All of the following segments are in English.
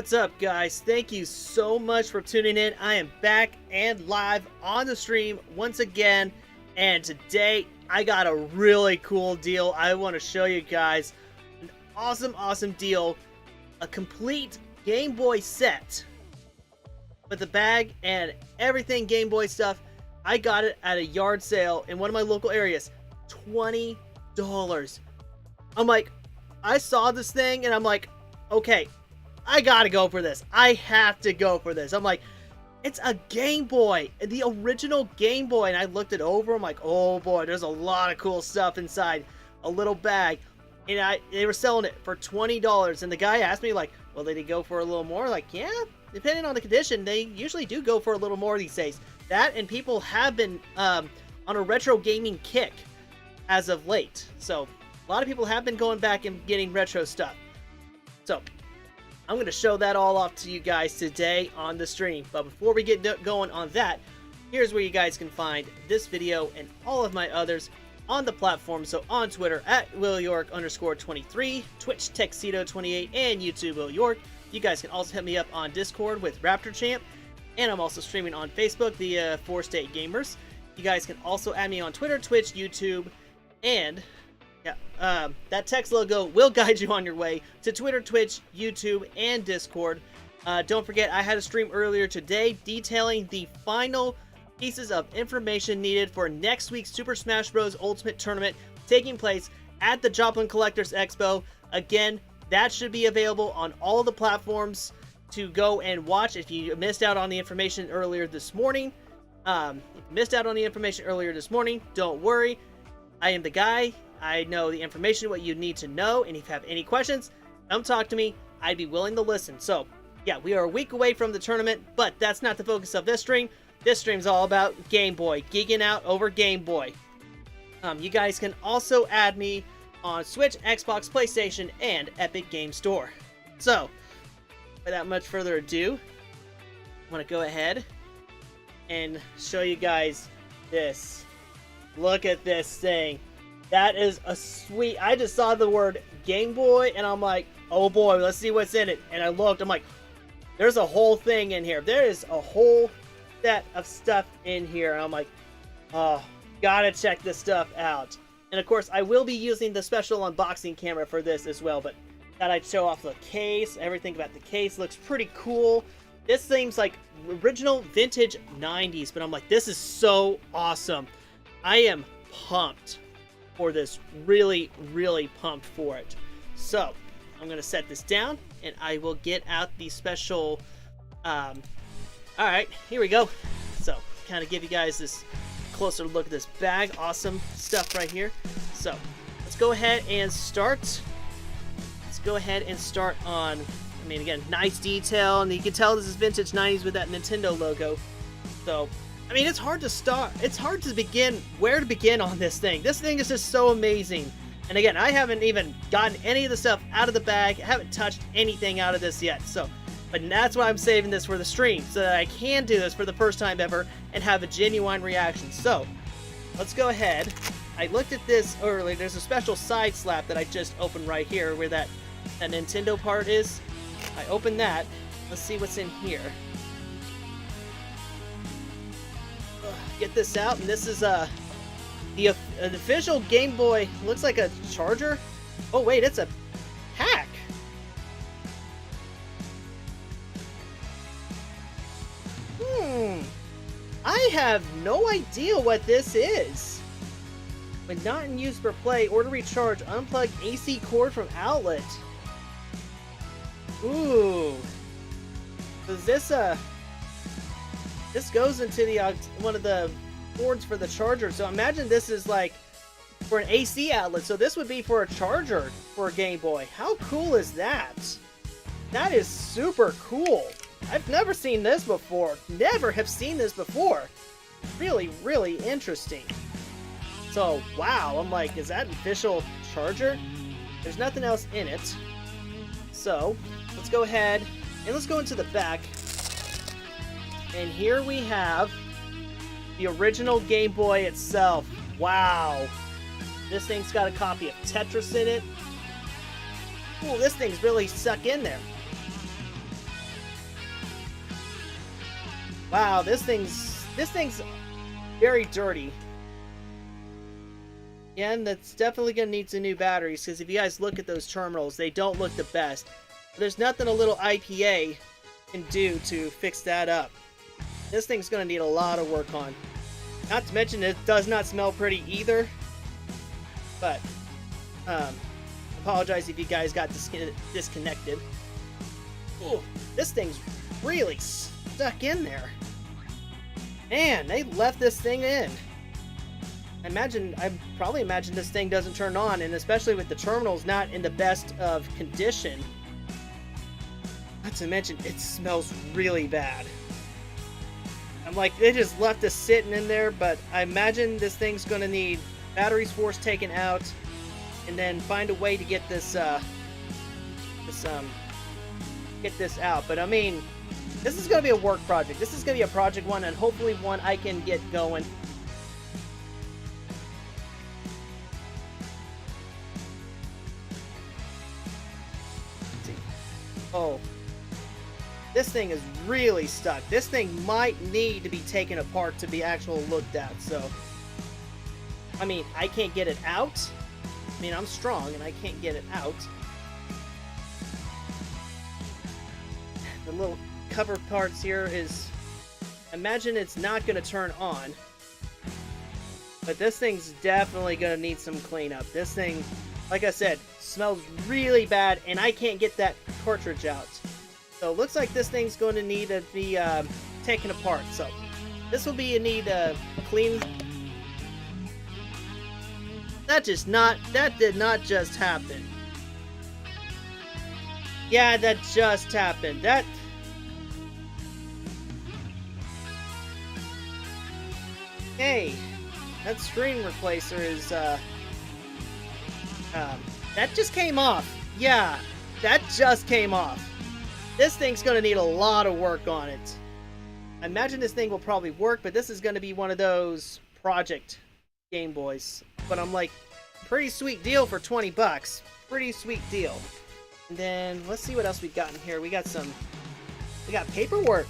What's up, guys? Thank you so much for tuning in. I am back and live on the stream once again, and today I got a really cool deal. I want to show you guys an awesome deal, a complete Game Boy set with a bag and everything Game Boy stuff. I got it at a yard sale in one of my local areas, $20. I'm like, I saw this thing and I'm like, okay, I gotta go for this. I have to go for this. I'm like, it's a Game Boy, the original Game Boy. And I looked it over. I'm like, oh boy, there's a lot of cool stuff inside a little bag. And they were selling it for $20. And the guy asked me, like, well, did he go for a little more? Like, yeah, depending on the condition, they usually do go for a little more these days. That and people have been on a retro gaming kick as of late. So a lot of people have been going back and getting retro stuff. So I'm going to show that all off to you guys today on the stream. But before we get going on that, here's where you guys can find this video and all of my others on the platform. So on Twitter at WillYork_23, Twitch Tuxedo28, and YouTube Will York. You guys can also hit me up on Discord with Raptor Champ. And I'm also streaming on Facebook, the 4-State Gamers. You guys can also add me on Twitter, Twitch, YouTube, and yeah, that text logo will guide you on your way to Twitter, Twitch, YouTube, and Discord. Don't forget, I had a stream earlier today detailing the final pieces of information needed for next week's Super Smash Bros. Ultimate Tournament taking place at the Joplin Collectors Expo. Again, that should be available on all the platforms to go and watch. If you missed out on the information earlier this morning, don't worry. I am the guy. I know the information, what you need to know, and if you have any questions, come talk to me. I'd be willing to listen. So, yeah, we are a week away from the tournament, but that's not the focus of this stream. This stream's all about Game Boy, geeking out over Game Boy. You guys can also add me on Switch, Xbox, PlayStation, and Epic Game Store. So, without much further ado, I want to go ahead and show you guys this. Look at this thing. That is a sweet... I just saw the word Game Boy, and I'm like, oh boy, let's see what's in it. And I looked, I'm like, there's a whole thing in here. There is a whole set of stuff in here. And I'm like, oh, gotta check this stuff out. And of course, I will be using the special unboxing camera for this as well, but thought I'd show off the case. Everything about the case looks pretty cool. This seems like original vintage 90s, but I'm like, this is so awesome. I am pumped for this, really pumped for it. So I'm gonna set this down and I will get out the special alright, here we go. So kind of give you guys this closer look at this bag. Awesome stuff right here. So let's go ahead and start. On, I mean, again, nice detail, and you can tell this is vintage 90s with that Nintendo logo. So I mean, it's hard to start. It's hard to begin where to begin on this thing. This thing is just so amazing. And again, I haven't even gotten any of the stuff out of the bag. I haven't touched anything out of this yet. So, but that's why I'm saving this for the stream, so that I can do this for the first time ever and have a genuine reaction. So, let's go ahead. I looked at this earlier. There's a special side slap that I just opened right here where that Nintendo part is. I opened that. Let's see what's in here. Get this out, and this is an official Game Boy. Looks like a charger. Oh wait, it's a pack. I have no idea what this is. When not in use for play or to recharge, unplug AC cord from outlet. Ooh. Is this This goes into the one of the ports for the charger. So imagine this is like for an AC outlet. So this would be for a charger for a Game Boy. How cool is that? That is super cool. I've never seen this before. Never have seen this before. Really interesting. So, wow. I'm like, is that an official charger? There's nothing else in it. So, let's go ahead and let's go into the back. And here we have the original Game Boy itself. Wow. This thing's got a copy of Tetris in it. Ooh, this thing's really stuck in there. Wow, this thing's very dirty. Yeah, and that's definitely gonna need some new batteries, because if you guys look at those terminals, they don't look the best. There's nothing a little IPA can do to fix that up. This thing's gonna need a lot of work on. Not to mention it does not smell pretty either. But apologize if you guys got disconnected. Ooh, this thing's really stuck in there. Man, they left this thing in. I probably imagine this thing doesn't turn on, and especially with the terminals not in the best of condition. Not to mention, it smells really bad. I'm like, they just left us sitting in there, but I imagine this thing's gonna need batteries force taken out, and then find a way to get this, get this out. But I mean, this is gonna be a work project. This is gonna be a project one, and hopefully one I can get going. Oh, this thing is really stuck. This thing might need to be taken apart to be actually looked at. So, I mean, I can't get it out. I mean, I'm strong and I can't get it out. The little cover parts here is, imagine it's not going to turn on. But this thing's definitely going to need some cleanup. This thing, like I said, smells really bad, and I can't get that cartridge out. So it looks like this thing's going to need to be taken apart. So this will be a need clean. That did not just happen. Yeah, that just happened. Hey, that screen replacer is that just came off. Yeah, that just came off. This thing's gonna need a lot of work on it. I imagine this thing will probably work, but this is gonna be one of those project Game Boys. But I'm like, pretty sweet deal for 20 bucks. Pretty sweet deal. And then let's see what else we got in here. We got paperwork.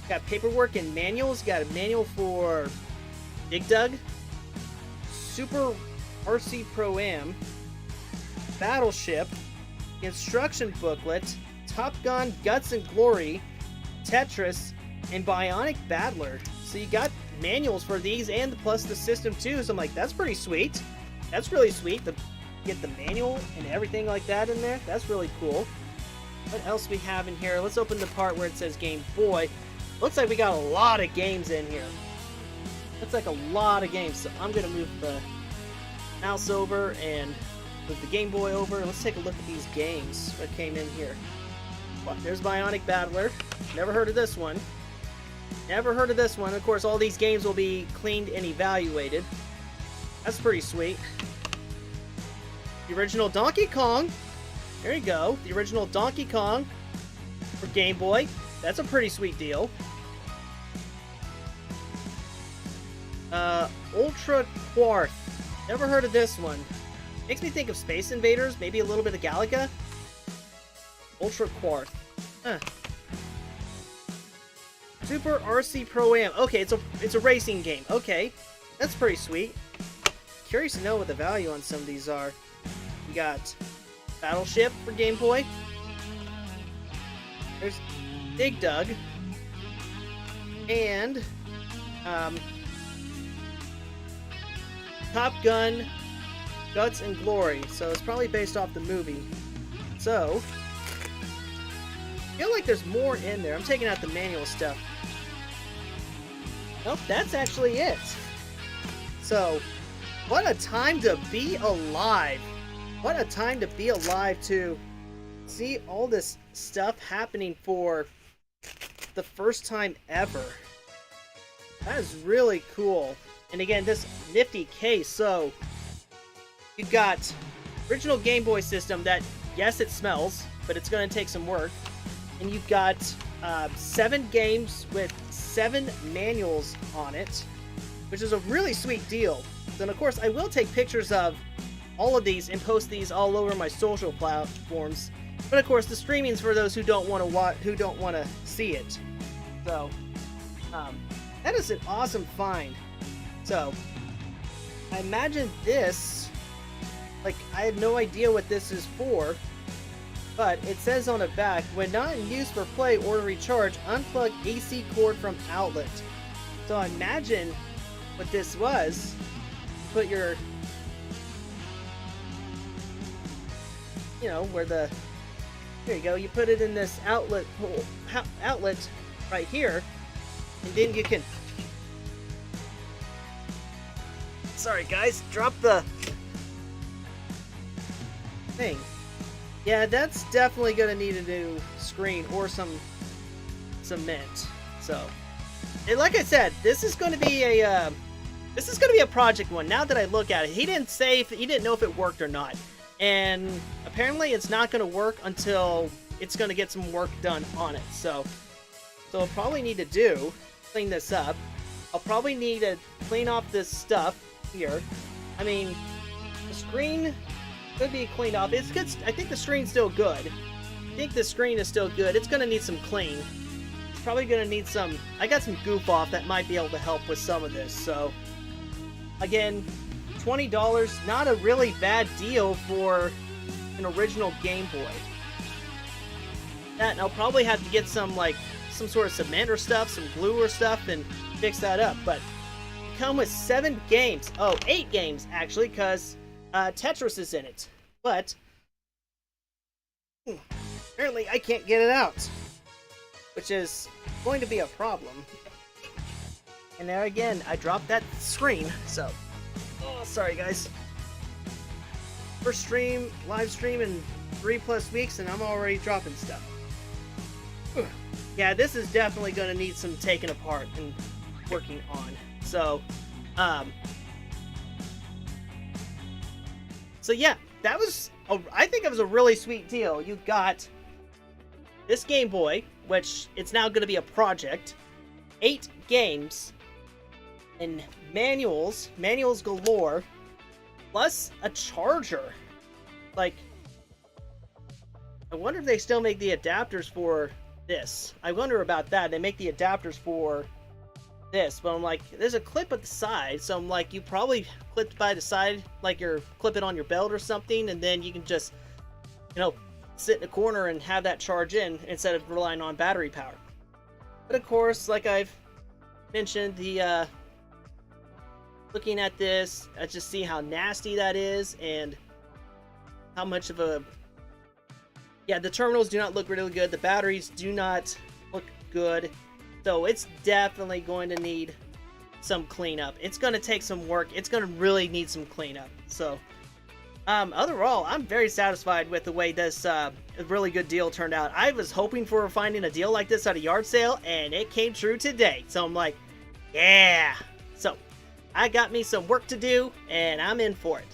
We got paperwork and manuals. Got a manual for Dig Dug, Super RC Pro-Am, Battleship, instruction booklet, Top Gun, Guts and Glory, Tetris, and Bionic Battler. So you got manuals for these, and plus the system too. So I'm like, that's pretty sweet. That's really sweet to get the manual and everything like that in there. That's really cool. What else we have in here? Let's open the part where it says Game Boy. Looks like we got a lot of games in here. Looks like a lot of games. So I'm gonna move the mouse over and move the Game Boy over. Let's take a look at these games that came in here. Well, there's Bionic Battler. Never heard of this one. Never heard of this one. Of course, all these games will be cleaned and evaluated. That's pretty sweet. The original Donkey Kong. There you go. The original Donkey Kong for Game Boy. That's a pretty sweet deal. Ultra Quarth. Never heard of this one. Makes me think of Space Invaders, maybe a little bit of Galaga. Ultra Quarth. Huh. Super RC Pro-Am. Okay, it's a racing game. Okay, that's pretty sweet. Curious to know what the value on some of these are. We got Battleship for Game Boy. There's Dig Dug. And Top Gun, Guts and Glory. So it's probably based off the movie. So I feel like there's more in there. I'm taking out the manual stuff. Nope, that's actually it. So, what a time to be alive. What a time to be alive to see all this stuff happening for the first time ever. That is really cool. And again, this nifty case. So, you've got original Game Boy system that, yes, it smells, but it's going to take some work. And you've got 7 games with 7 manuals on it, which is a really sweet deal. Then, of course, I will take pictures of all of these and post these all over my social platforms. But of course, the streaming's for those who don't want to see it. So, that is an awesome find. So, I imagine this, like, I have no idea what this is for, but it says on the back, when not in use for play or recharge, unplug AC cord from outlet. So I imagine what this was, put your, you know, where the, there you go, you put it in this outlet hole, outlet right here, and then you can, sorry guys, drop the thing. Yeah, that's definitely gonna need a new screen or some cement. So, and like I said, this is gonna be a project one. Now that I look at it, he didn't say if he didn't know if it worked or not, and apparently it's not gonna work until it's gonna get some work done on it. So I'll probably need to clean this up. I'll probably need to clean off this stuff here. I mean, the screen could be cleaned off. It's good. I think the screen's still good. I think the screen is still good. It's gonna need some clean. It's probably gonna need some. I got some goof off that might be able to help with some of this. So again, $20, not a really bad deal for an original Game Boy. That, and I'll probably have to get some sort of cement or stuff, some glue or stuff, and fix that up. But come with 7 games. Oh, 8 games actually, because Tetris is in it, but apparently I can't get it out, which is going to be a problem. And there again, I dropped that screen, so oh, sorry guys. First live stream in 3+ weeks, and I'm already dropping stuff. Yeah, this is definitely going to need some taking apart and working on. So, so yeah, that was, I think it was a really sweet deal. You got this Game Boy, which it's now going to be a project, 8 games, and manuals galore, plus a charger. Like, I wonder if they still make the adapters for this. I wonder about that. They make the adapters for this, but I'm like, there's a clip at the side, so I'm like, you probably clipped by the side, like you're clipping on your belt or something, and then you can just, you know, sit in a corner and have that charge in instead of relying on battery power. But of course, like I've mentioned, the looking at this, I just see how nasty that is and how much of a, yeah, the terminals do not look really good, the batteries do not look good. So it's definitely going to need some cleanup. It's going to take some work. It's going to really need some cleanup. So, overall, I'm very satisfied with the way this really good deal turned out. I was hoping for finding a deal like this at a yard sale, and it came true today. So I'm like, yeah. So I got me some work to do, and I'm in for it.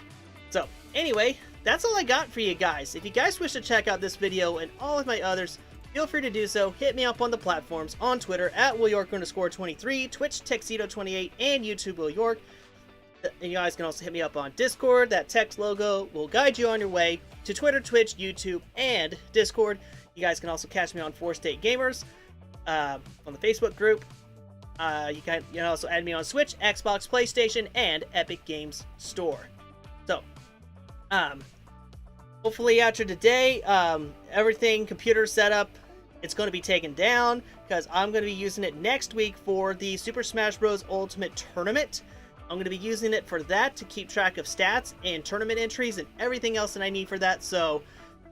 So anyway, that's all I got for you guys. If you guys wish to check out this video and all of my others, feel free to do so. Hit me up on the platforms on Twitter at WillYork_23, Twitch Texedo28, and YouTube Will York. And you guys can also hit me up on Discord. That text logo will guide you on your way to Twitter, Twitch, YouTube, and Discord. You guys can also catch me on 4-State Gamers on the Facebook group. You can also add me on Switch, Xbox, PlayStation, and Epic Games Store. So, hopefully after today, everything, computer setup, it's going to be taken down, because I'm going to be using it next week for the Super Smash Bros. Ultimate Tournament. I'm going to be using it for that to keep track of stats and tournament entries and everything else that I need for that. So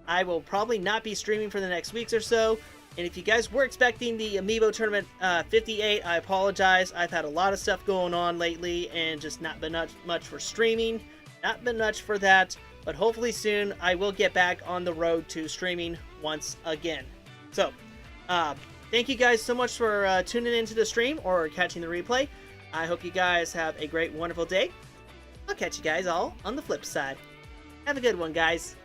I will probably not be streaming for the next weeks or so. And if you guys were expecting the Amiibo Tournament 58, I apologize. I've had a lot of stuff going on lately and just not been much for streaming. Not been much for that. But hopefully soon I will get back on the road to streaming once again. So, thank you guys so much for tuning into the stream or catching the replay. I hope you guys have a great, wonderful day. I'll catch you guys all on the flip side. Have a good one, guys.